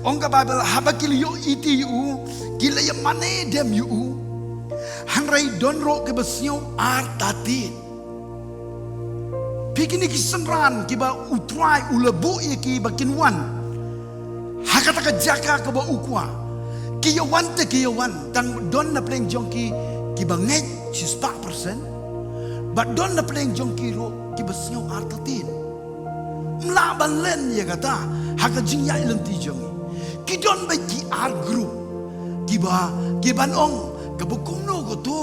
Ong ka Bible habakil yo iti yu gila ya mane dem yu hanrai donro ke besyo artatin pikini kisenran kiba utrai ulebu ye ki bakinwan hakata ka jaka ke ba ukwa kiyawan te kiyawan tang don na pleng jongki kiba ngai 6% but don na pleng jongki ro kiba syo artatin mlaban len ye kata haka jingya ilenti jongi kidon ba ki ar group kiban ong kabukum no ko to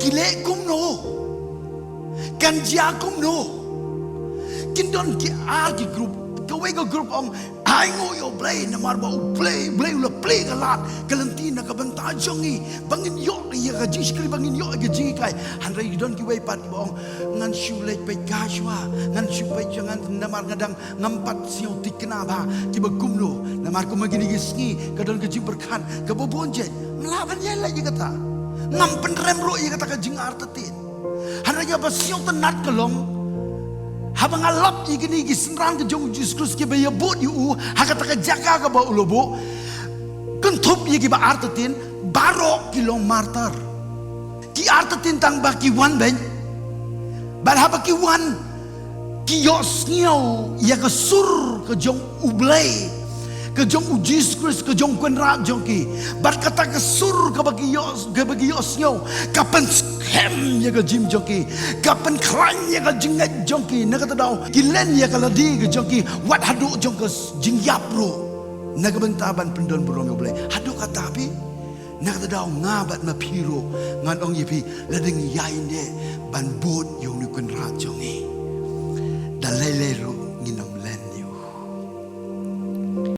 kile kum no kanjia kum no kindon ki ar ki group kawe ko group ong ai ngo yo play na mar ba play ula play galat kalentina ka banta jongi bangin yo ya ka jiskri bangin yo ka jingi kai hanrai don ki we pat ong ngan shu lek pe kashwa ngan shu pe jangan na mar ngadang ngampat sio tikna ba ki ba kumlo na mar ko magini gisngi ka don ka jimberkan ka bobonje melawan ya lagi kata ngam penrem ro ya kata ka jing artatin hanrai ba sio tenat kelong habang alap igini gisenrang ke jong Jesus Kristus ke baya bot yu hakata ka jaka ka ba ulobo kentup ye ki ba artatin barok kilong martar ki artatin tang ba ki wan ben bar haba ki wan ki yos ngiau ya ka sur ke jong ublay ke jong Jesus Kristus ke jong kwenra jong ki bar kata ke sur ke bagi yos ngiau kapan hem ya ka jim jongki kapan klan ya ka jingat jongki na kata daw kilen ya ka ladi ka jongki wat hadu jongkes jingyap ro na ka bentaban pendon burong boleh hadu kata api na kata daw ngabat mapiro ngan ong yipi lading yain de ban bot yung ni kun ra jongi dalai ro